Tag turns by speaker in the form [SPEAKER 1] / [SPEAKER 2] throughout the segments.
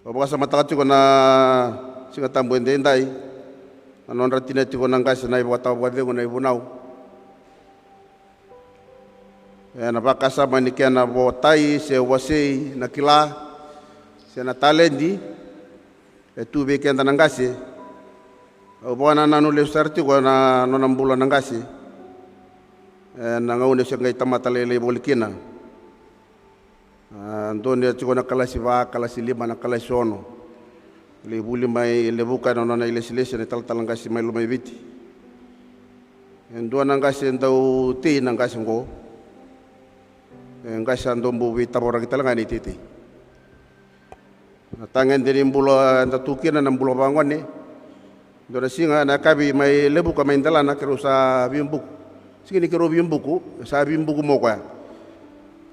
[SPEAKER 1] Babaka sa mata ko na singatambo endai anon ratina tiko nang kasi na ibata wade ko na ibunaw na baka sa manikia na botai se wase na kila se na talendi tu be kenda nang kasi o bona nanu le sarti ko na nonambula nang kasi na ngaune se ngai tamata lele bolikina Antonio tiko na kalasi va kalasi lima na kalasi ono le buli mai le buka no na ile silesi na tal talangasi mai lumai viti endo nangasi ndau ti nangasi ngo ngasi andombu vita bora kita ngani titi tangen diri mbulo nda tukina na mbulo bangone ndo singa na kabi mai le buka mai ndala na kerusa bimbuku singini kero bimbuku sa bimbuku mo kwa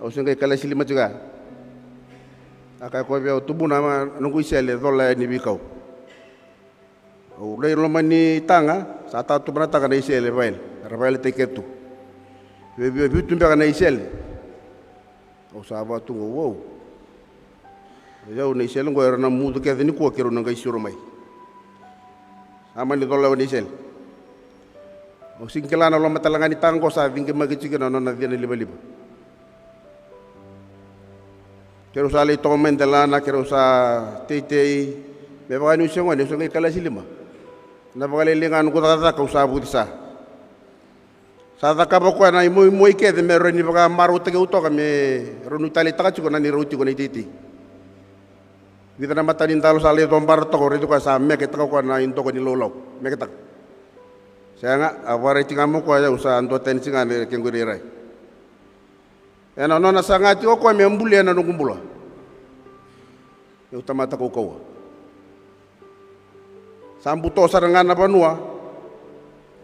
[SPEAKER 1] o singa kalasi lima juga akai ko be tubu na nunggu isele dola ni bikau o le lo mani tanga sa ta tu brata kana isele rabail teketu be bitu be kana isele o sa ba tu wo ya o ni isele ngo era na mudu ke ni ko kero nanga isuro mai amani dola ni isele o singkelana lo matalanga ni tango sa vinge magicika no na dina liba Kero sa le tomen de lana kero sa tei me va nu sengo ne sengo kala silima na va le lingan ko tata ka usa budisa sa ta ka boko na mo ke de me roni va maru te uto ka me ronu tali ta ko na ni roti ko ni titi vida na mata ni talo sa le tombar to ko ri ko sa me ke ta ko na into ko ni lolo me ke ta saya nga aware tingamo ko ya usa ando ten singa ne ke nguri rai ena nona sangati ko me mbuli na ngumbula eu tamata ko ko sambuto sarangana banua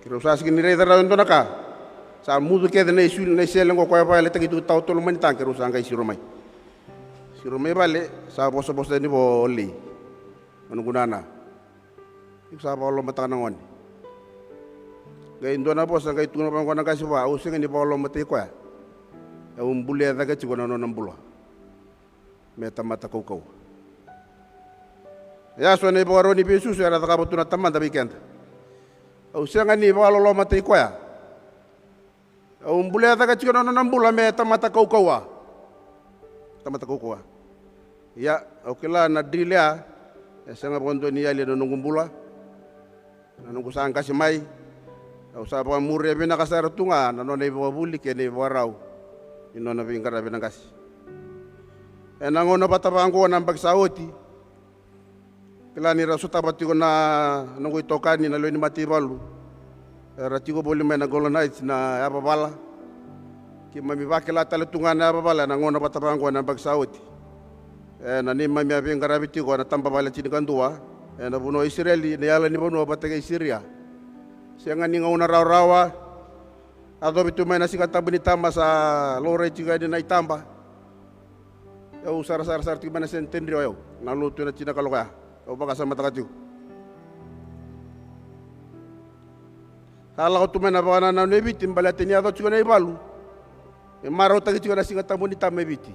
[SPEAKER 1] kiro sa sigini re dara ndo naka sa mudu ke de ne sul ne selengo ko pa le tagitu taw to man tan kiro sa ngai siro mai bale sa boso ni bo li manungunana sa ba lo matana ngon gai ndo na bosa ngai tuna bang ko na kasi wa usinga ni bo lo mate ko ya bulia daga ci gono non bulo meta mata ko ya so ne boro ni bisu era daga botuna tamanda bikenda au senga ni balo lo mata ko ya bulia daga ci gono non bulo meta mata ko wa tamata ko wa ya okela na dilia ya senga bondo ni yale no ngumbula nanu kusanga si mai au sa ba murre bina kasar tunga nanu ne bo buli ke ne warau ino na vingara binangasi enango na batabango na bagsauti kila ni rasuta batiko na nungu itokani na loni matibalu ratiko boli mena golonite na ababala ki mami bakela taletunga na ababala nango na batabango na bagsauti na ni mami vingara bitiko na tamba bala chini kandua na buno Israeli na yala ni buno batega Syria sianga ni ngauna rawa Ado bitu mai nasi kata bini tamba sa lore juga di naik tamba. Eu sar ti mana sentendri eu. Nalu tu na Cina kalau kaya. Eu baka sama takaju. Kalau tu mana bawa na nebiti mbalateni ado juga na ibalu. Maro tagi juga nasi kata bini tamba nebiti.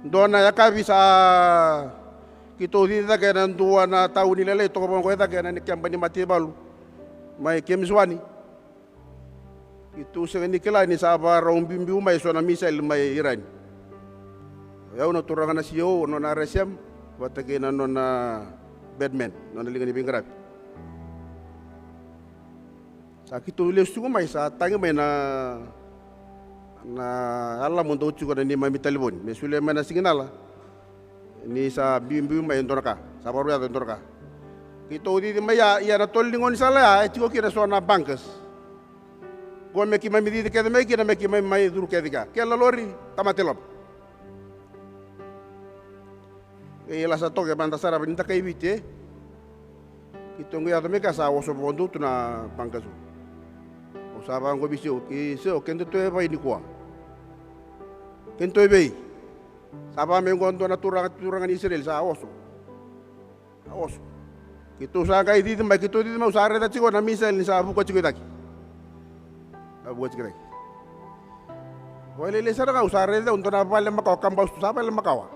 [SPEAKER 1] Dona ya kabi sa kito di ta kaya dua na tahu ni lele to ko ko ta kaya ni kambani mati balu. Mai kemswani. Itu sengeni kela ni saba raum bimbi umai so na misal mai Iran. Ya una turangan na siyo no na resem watake na no na Batman no na lingan ibingrap. Sakito ulis sugo mai sa tangi mai na ala mundo ucu ko ni mai mitalibon. Me sule mai na signala. Ni sa bimbi umai ndoraka. Sa baru ya ndoraka. Kito di mai ya na tollingon sala ya tiko kira so na bankas. Gua meki mai midi ke meki na meki mai duru ke diga ke la lori tamatelop e la sa toke banda sara binta kai vite kitongo ya meka sa oso bondo tuna bankasu o sa bango bisio ki se o kende to e vai ni kwa kento e bei sa ba me ngondo na turanga ni Israel sa oso kito sa kai di mai kito di mau sa re da chiko na misel ni sa buko chiko daki buat sekali. Boleh lihat sekarang usah reda untuk apa lembak kau kambau susah apa lembak kau.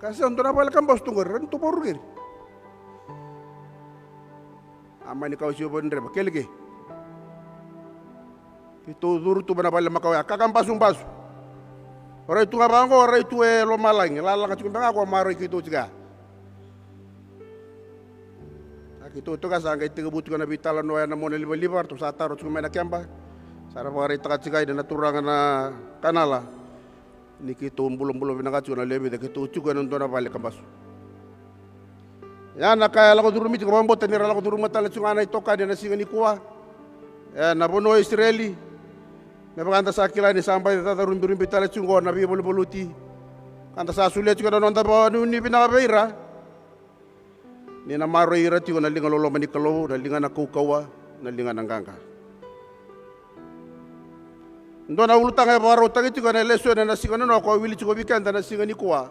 [SPEAKER 1] Kasi untuk apa lekam bos tunggu rentu porugir. Amani kau siapa ndre bakelge. Itu duru tu bana bale makau kakam pasung pasu. Ora itu ngabango ora itu lo malang lalang cikum tanga ko maro itu ciga. Itu kasanga itu kebutuhan na bitalan no na mona libar tu sataro cikum na kemba. Sara pare taka ciga ina turangan na kanala. Niki tu bulum-bulum binakacu na lebe de kitu cuga non dona bale kambasu. Ya nakaya lako duru miti ko mambota ni lako duru mata la cungana itoka de na singa ni kuwa. Ya na bono Israeli. Na baganda sa kila ni sampai tata rumbi tala cungo na bi bolu-boluti. Kanta sa sulia cuga non ta ba ni binakabeira. Ni na maro ira ti ko na linga lolo mani kalo na linga na kukawa na linga nanganga. Ndo na ulutang e baro tagi ti ko na leso na singa no ko wili ko weekend na singa ni kuwa.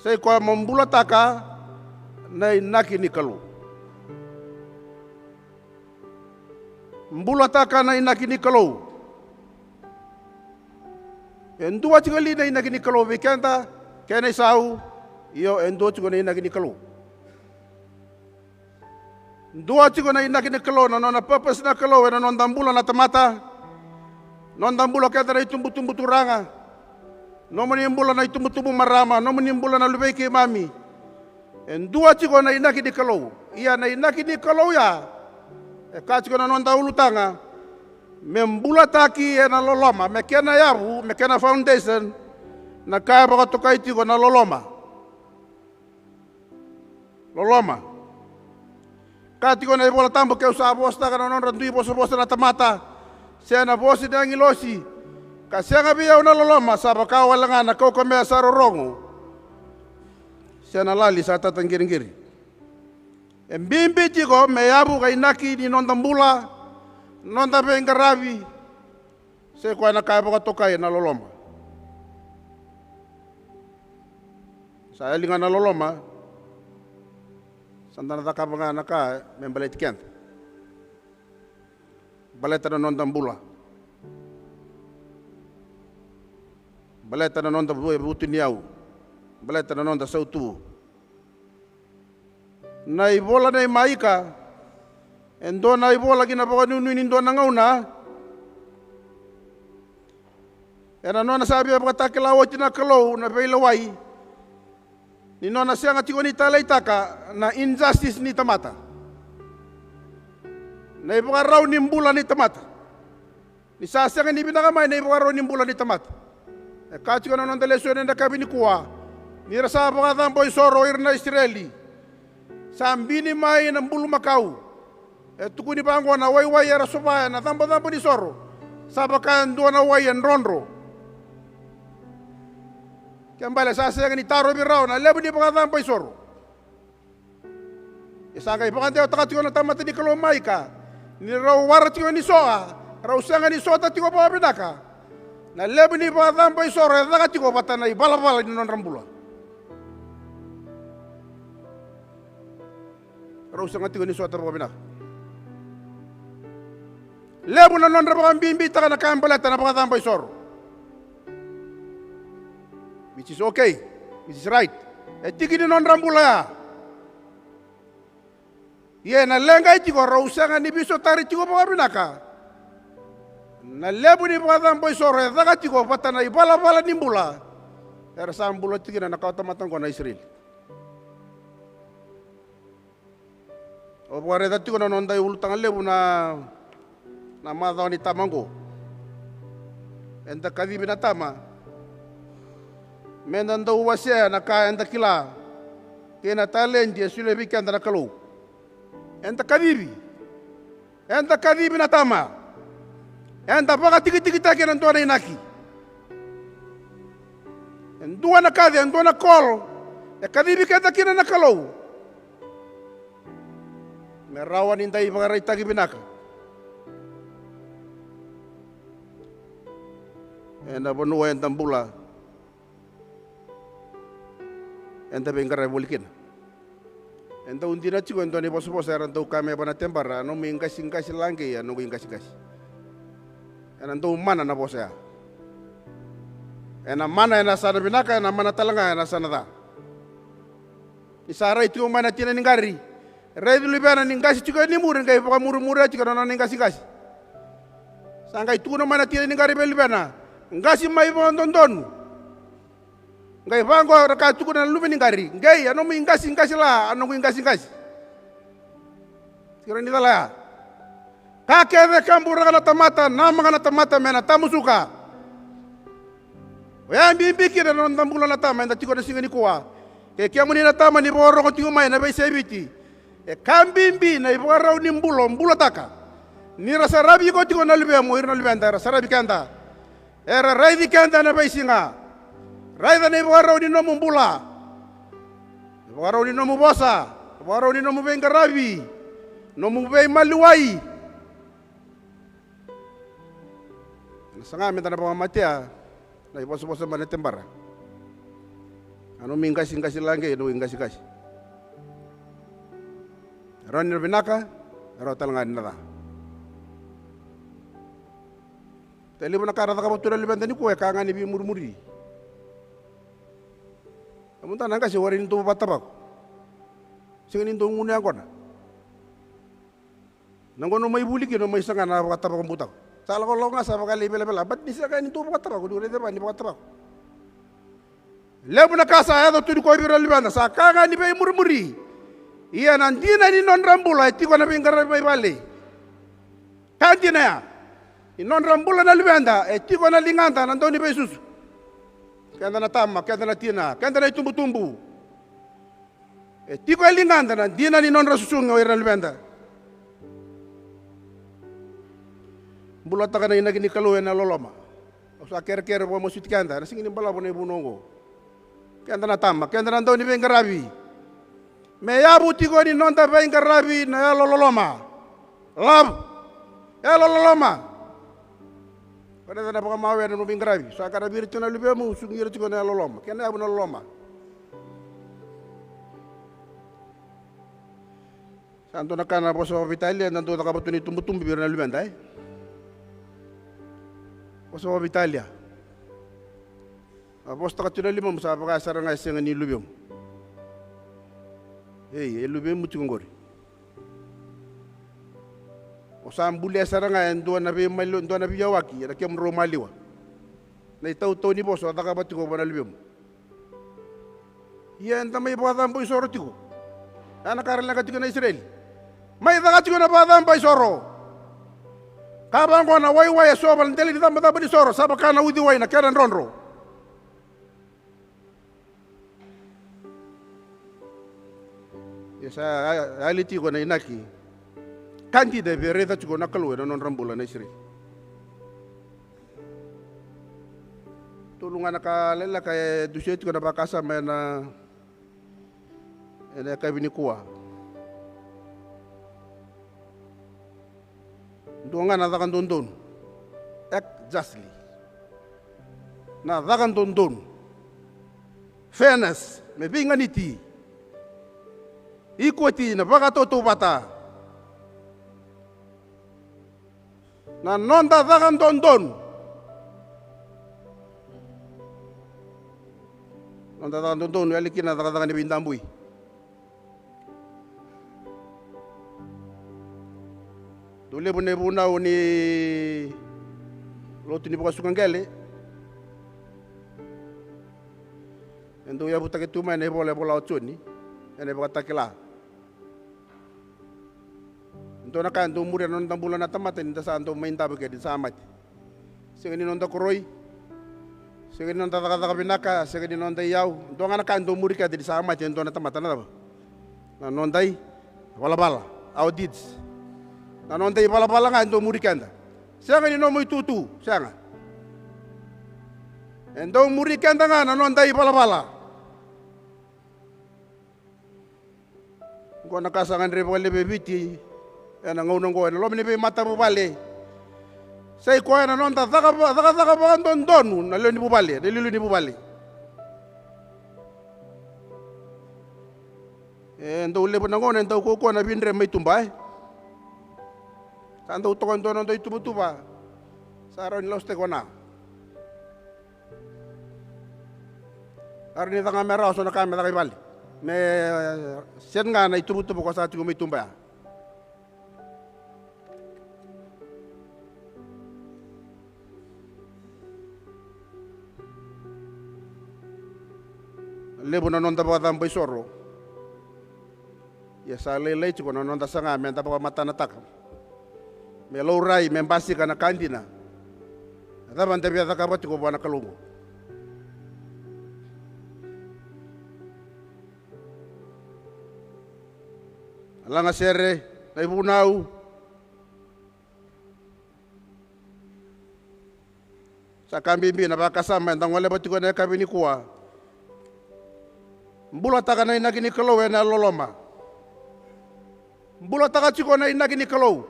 [SPEAKER 1] Sai ko mambula taka na inaki ni kalo. Mbula taka na inaki ni kalo. Endua cikali na inaki ni kalo weekenda kena sau iyo endo ciko na inaki ni kalo. Dua ciko na inaki ni kalo na purpose na kalo na non dambula na tamata. Non dambula kata na itumbu-tumbu turanga. No menimbula na itumbu-tumbu marama, no menimbula na lubei ke mami. Endua ciko na inaki ni kalo. Iya na inaki ni kalo ya. Kaciko na non daulu tanga. Membula taki na loloma, mekena yabu, mekena foundation. Na kaya baka tokai tiko na loloma. Loloma. Katiko na ibola tambo ke usa bosta kana non randui bosa na tamata. Siya na bosi na ngilosi. Kasi nga biyaw na loloma sa baka wala nga na kau kame sa rorongo. Siya na lali sa tatang giring-giring. Mbimbi tiko me yabu kay naki ni non tambula. Non tabe ngarabi. Se kwa na kaya baka tokay na loloma. Sa linga na loloma. Santana taka mga naka membalit kent. Baleta na non tambula. Baleta na non tambula buti niyaw. Baleta na non da sautu. Na ibola na imaika. Endo na ibola gina baka nunuin indo na ngauna. Era no na sabi baka takilawa tina kalaw na bailaway. Nino na siya nga tiko ni talay taka na injustice ni tamata. Na ibuka raw ni mbula ni tamata. Ni sasya nga ni binakamay na ibuka raw ni mbula ni tamata. E kachiko na nong dalesyon na kabi ni kuwa. Ni rasa baka tamboy soro irna Israeli. Sambi ni may ng bulu Macau. E tuku ni bango na way era sobaya na tambo ni soro. Sabakan doon na way en ronro. Kembali sasya nga ni taro biraw na lebo ni baka tamboy soro. Isangay baka tayo takatiko na tamata ni kalomay ka. Ni raw warat ni soa. Raw siya nga ni soa tatiko pa pinaka. Na lebo ni baka tamboy soro. E takatiko patanay balabala ni non rambula. Raw siya nga tiko ni soa tatiko pa pinaka. Lebo na non rabang bimbi taka na kambaleta na baka tamboy soro. Which is okay. Which is right. E tiki ni non rambula ya. Ye na lenga iti ko rausa nga ni biso tari tiko pa pinaka. Na lebu ni baka tamboy soro e daga tiko patana ibala-bala ni mbula. Era sa mbula tiki na nakautamatan ko na Israel. O pare dati ko na nonday ulutang lebu na madaw ni tamango. Enda kadibi na tama. Mendan daw wasya na enda kila. Kena talent ya sule bikan na kalau. Enda kadibi na tama. Enda baka tiki-tiki taki ng tuwa na inaki. Endua na kadi, endua na kol. E kadibi kenda kina na kalau. Merawan inday mga ray taki binaka. Enda bonua yang tambula. Enda bengkara bulikin. Enda undina chico enda ni bos-bos era enda kame bana tembara no mingkas-ingkas langke ya no ingkas-ingkas. Enda mana na bos ya. ena mana ena sana binaka ena mana talanga ena sana da isara itu mana tina ningari redu libana ningasi juga ni muri ngai paka muru juga nona ningasi kasi sangka itu no mana tina ningari belibana ngasi mai bondon ngai bango raka tuku na lume ningari ngai ano mi ngasi la ano mi ngasi kira ni dala kakeve kambura kana tamata nama kana tamata mena tamusuka ya mimpi kira non tambulo na tama nda tiko na singani kuwa ke kia muni na tama ni boro ko tiko mai na bai sebiti kambimbi na ibo raw ni mbulo taka ni rasa rabi ko tiko na lube mo irna lube anda rasa rabi kanda era raidi kanda na bai singa raida na ibo raw ni no mbula ibo raw ni no bosa ibo raw ni no benga rabi no bei maluai sanga meta na pamatia na iboso mana tembara anu mingasi langge no ingasi ron binaka ro talanga nada tele bona kara ka botura libanda ni ko ka ngani bi murmuri amunta nanga si warin to batabak singin to ngune akona nangono may buliki no may sanga na batabak butak sala ko longa sa bakali bela bat ni sa kanin to batabak ko dure ba ni batabak lebu na kasa ya to ko biro libanda sa kanga ni bay murmuri iya nandina ni non rambula ti ko na bingar bay bale kantina ya non rambula na libanda ti ko na linganta nando ni bay susu kanda na tama kanda na tina kanda na tumbu ti ko linganta nandina ni non rasusunga ira libanda bulata kana inagini kaluwe na loloma usa kere bo mosuti kanda na singini bala bone bunongo kanda na tama kanda na ndoni bengarabi me ya buti ko ni nonta bengarabi na ya loloma lab ya loloma kada na baka mawe no bengarabi sa kada bir tuna lube mu sungira tiko na loloma kenda abu na loloma santo na kana boso Italia nanto na kabutuni tumbutumbi bir na lubenda Oso Italia. Apos taka tuna lima musa paka saranga senga ni lubium. Lubium mutingori. Osa ambule saranga endo na be malo endo na biyawaki na kem romaliwa. Na itau ni boso taka batiko bana lubium. Yan tamay badam boy soro tiko. Ana karala katiko na Israel. May taka tiko na badam boy soro. Kabang ko na way sobal ndeli dita mata bani soro sabaka na udi way na keran ronro yesa aliti ko na inaki kanti de vereda tiko na kalwe non rambula na isri tulungan nakalela kay duset ko na bakasa na ene kay binikuwa Donga na dakan dondon, exactly. Na dakan dondon, fairness, me bingan iti, equity na baka toto bata, na non da dakan dondon, non da dakan dondon, alikin na dakan ni bindambui. Dule bune buna ni lotu ni pasukan gele. Endo ya buta ketuma ne bola ochoni. Ene baka takila. Endo na kan do muri non tambulan na tamata ni sa ando mainta beke di samat. Singani non da koroi. Singani non da binaka, singani non da yaw. Do ngana kan do muri ka di samat endo na tamata na ba. Na non dai bala audits. Na non dai bala nga endo muri kanda. Sianga ni no mo tutu, sianga. Endo muri kanda nga na non dai bala. Ko nakasangan re bole bebiti. Ena ngono ngo ena lo ni be mata bale. Sai ko ena non ta daga ba don na lo ni bale, de lilu ni bale. Endo ule bona ngone endo ko na binre mai tumbai. Sando utokon dono do tuba. Saro ni loste kona. Arni tanga mera so na kamera kay bali. Me sen nga na itubuto ko sa tigo may tumba. Lebo na nonda ba tambay soro. Ya sa lelay chiko na nonda sanga me tapa mata na tak. Me lourai me basi kana kandina. Daban tabi ata kabati ko bana kalungo. Alanga sere na ibunau. Sa kambimbi na bakasama ndang wale batiko na kabini kuwa. Mbula taka na inagini kalau na loloma. Mbula taka chiko na inagini kalau.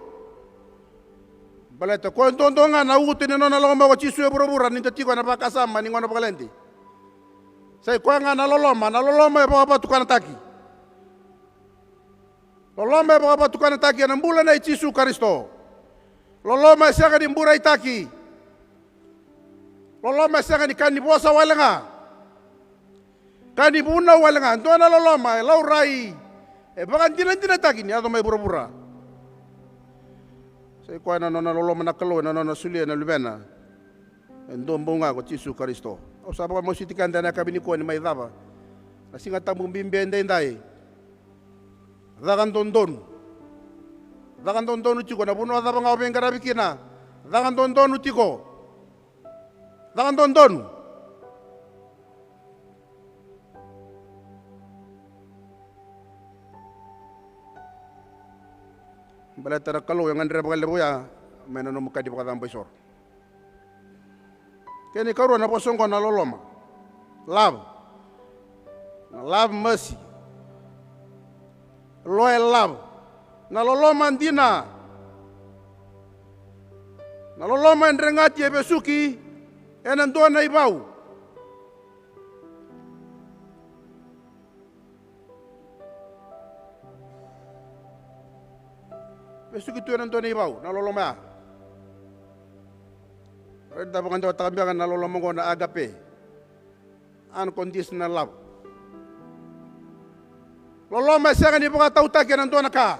[SPEAKER 1] Baleta ko ndonga na uti ni nona loloma ko chisu burubura ni tiko na bakasama ni ngono bakalenti. Sai ko nga na loloma e baba tukana taki. Loloma e baba tukana taki na mbula na chisu Kristo. Loloma sanga di mbura itaki. Loloma sanga ni kanibosa walenga. Kani buna walenga ndona loloma lau rai e bakan tina takini ato mai pura-pura. Sai kwa na nona loloma na kalo na nona sulia na lubena. Endo mbonga ko Yesu Kristo. O sapa mo sitikan dana kabini ko ni mai daba. Asinga tamu bimbe ndai. Dagan dondon. Dagan dondon utiko na buno daba ngau bengara bikina. Dagan dondon utiko. Dagan dondon. Balatara kalau yang andre bakal leboya menono mukadi bakal sor. Kini karu na posong ko na loloma. Love mercy. Loyal love. Na loloma ndina. Na loloma andre ngati besuki enan do na ibau. Besuki tu enan do na ibau na loloma. Reda bangan daw takambiakan na loloma ko na agape. Unconditional love. Loloma siya ni baka tautak yan ando na ka.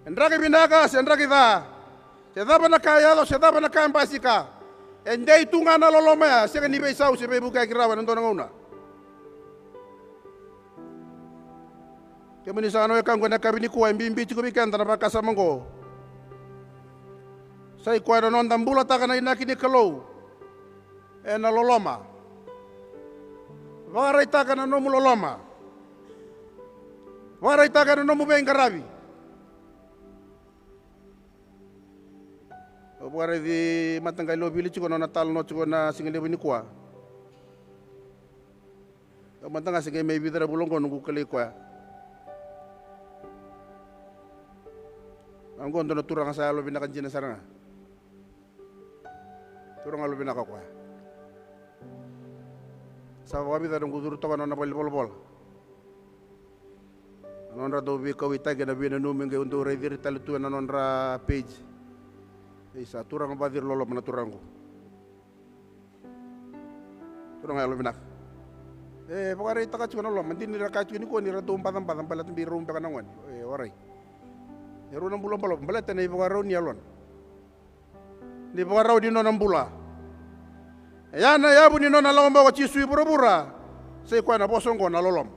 [SPEAKER 1] Endraki binaka, endraki da. Sedaba na kaya lo, sedaba na kaya mbasi ka. Ende itu nga na loloma ya, siya ni beisau, siya buka kirawan ando na nguna. Kaya manisano ya kanggo na kabini kuwa, imbimbi chiko bikanta na baka sa mangko. Sa ikuwa na nondang bulat taka na inakini kalaw. E na loloma. Waray taka na nomu loloma. Waray taka na nomu beng karabi. Waray di matangkay lobili chiko na natal no chiko na singilibu ni kuwa. Matangka sige may bidara bulong ko nung kukali kuwa. Ang gondo na turang sa lobi na kanjina saranga. Turang lobi na kakwa. Sa wabi ta dong guduru toka na pol. Nonra do bi kawita gena bi na numing ge undu re dir talutu na nonra page. Isa turang badir lolo na turango. Turang lobi na. Pagare taka chuna lo mandi ni raka chuni ko ni rato padam palat bi rum ta kanangan. Waray. Yaro nang bulan balok, balat na ibagaraw ni alon. Ni ibagaraw di no nang bula. Ayan na yabu ni no nalong bawa chisui pura-pura. Sa ikuan na posong ko nalolom.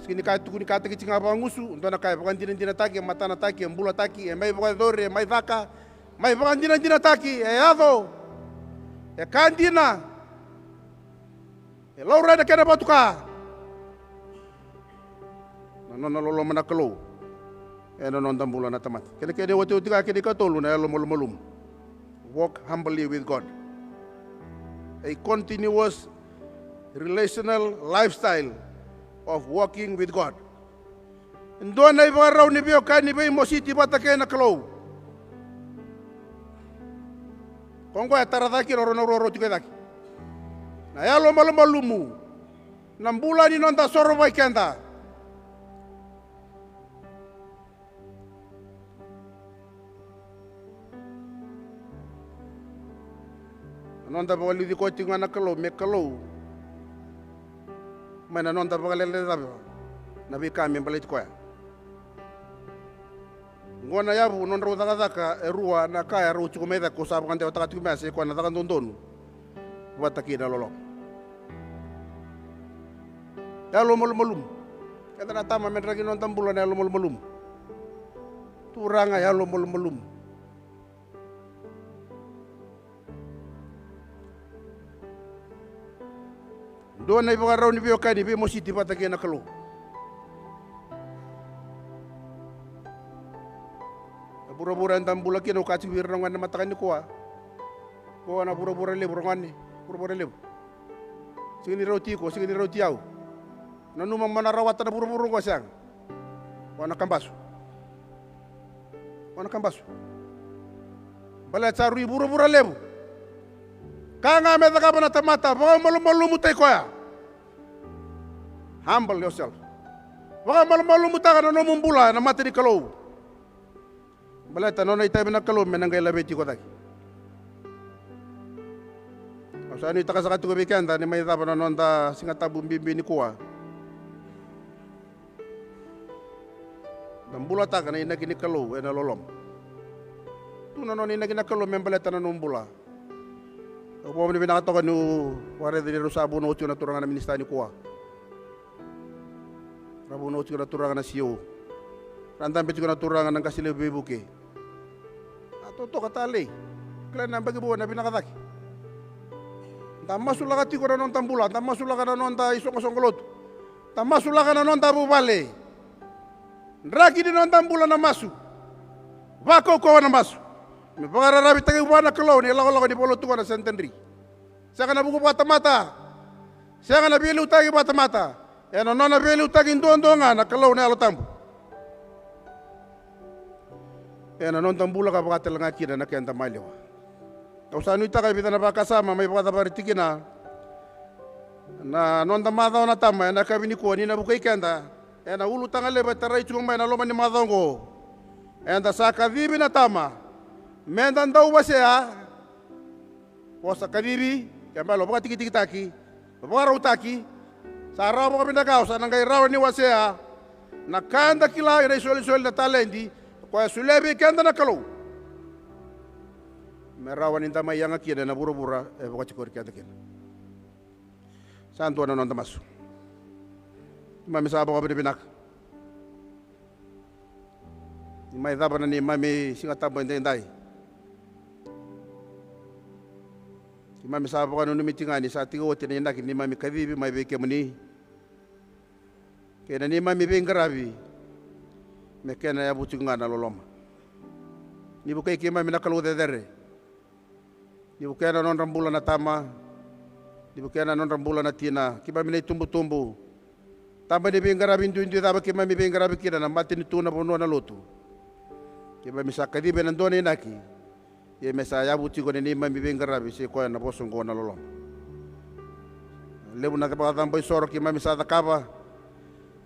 [SPEAKER 1] Skini kahit tukuni kata kicing apa ngusu, untuk na kaya bukan dinataki, mata nataki, bula taki, may bukan dore, may vaka, may bukan dinataki, ado, kandina. Laura na kena batuka. Nalolom na kalo. Eno non bulan na tamat. Kene waktu tiga kene katolu na malum. Walk humbly with God. A continuous relational lifestyle of walking with God. Ndo na ibaraw ni biyo kani bay mositi bata kena kalo. Kongko ya taradaki roro tiga daki. Na yalo malumu. Nambula ni nonda soro bay kenda. Nonta bawali di ko tinga na kalau me kalau. Mana nonta bagalele tabi. Nabi kami balit ko ya. Ngona yabu non ro taka erua na kaya ro chuko meda ko sabu kan te otaka tu mese ko na taka ndondonu. Wata ki na lolo. Ya lo malum. Kata na tama men ragi non tambulan ya lo malum. Turanga ya lo malum. Do na ibu raw ni biyo kani bi mo siti pata ki na kalo. Bura-bura ndam bula kino kati wirrongan na matakan ni kuwa. Kuwa na bura-bura lebu rongan ni. Bura-bura lebu. Sige ni roti ko, sige ni roti yaw. Nanumang manarawat na bura-bura ko siyang. Kuwa na kambaso. Kuwa na kambaso. Balat sa rui bura-bura lebu. Kanga meta ka ba na tamata, baka malumutay ko ya. Humble yourself. Baka malumutay ka na numumbula na mati ni kalaw. Balata nona itabi na kalom menangay labeti ko taki. Asa ni taka sakatu ko bikanda ni may tapa na nonda singatabu bimbi ni kuwa. Dambula taka na inagi ni kalo ena lolom. Tu na nona inagi na kalom membalata na numbula. Opo ni binakatoka ni ware di rusabo no na turangan na minista ni kuwa. Rabo no na turangan na siyo. Rantan peti ko na turangan ng kasile bibuke. Toto katali. Klan nang bagi buwan na binakataki. Tamasula ka tiko na non tambula. Tamasula ka na non ta isong-isong Tamasula ka na non ta bubale. Raki di non tambula na masu. Wako ko na masu. May pangararabi tagay buwan na kalaw ni alako ni polo tuwa na sentendri. Siya ka na buko mata. Siya ka na bilu tagi mata. Yan non na bilu tagi doon-doon na kalaw ni alotambo. Na non tambula ka baka talaga kina na kaya tamaliw. Kung saan ita kayo pita na bakasama may baka tabaritikin na non tamadaw na tama na kami ni kuha ni nabukay kenda na ulutang aleba taray chumang may naloman ni madaw ko sa kadibi na tama mendan daw ba siya o sa kadibi kaya malo baka tiki-tiki-taki baka raw-taki sa araw mo kami nagaw sa nanggay raw ni wasya na kanda kila na isual-isual na talendi kwa sulebi kenda na kalau. Merawan inta may yang akina na bura-bura baka chikori kenda kina. Santo na non tamas. Mami sabo ka binak. May daba na ni mami singatabo inday. Mami sabo ka no numitingani sa tigote na inaki ni mami kadibi may beke muni. Kaya ni mami bengarabi. Mekena ya butunga na loloma. Ni bukai kima mina kalu dedere. Ni bukai na non rambula na tama. Ni bukai na non rambula na tina. Kima mina tumbu-tumbu. Tama ni bingarabi indu tama kima mi bingarabi kira na mati ni tuna bono na lotu. Kima misa kadibe na ndone inaki. Ye mesa ya buti ko ni mami bingarabi si ko na bosong ko na loloma. Lebu na kapatang boy soro kima misa takaba.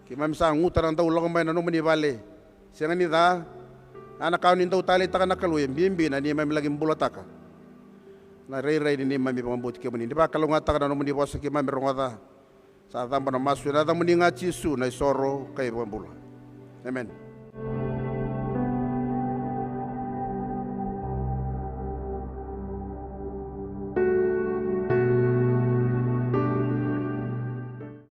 [SPEAKER 1] Kima misa ngutar ang daw lang may nanumani bale. Siya nga nita, anak kau nindaw tali taka nakaluyan, bimbi na niya may laging bulataka. Na ray-ray ni mami pambuti kaya muni. Di ba kalungata ka na naman di bosa kaya mami rongata. Sa tamba na masu, na tamo ni nga chisu na isoro kay pambula. Amen.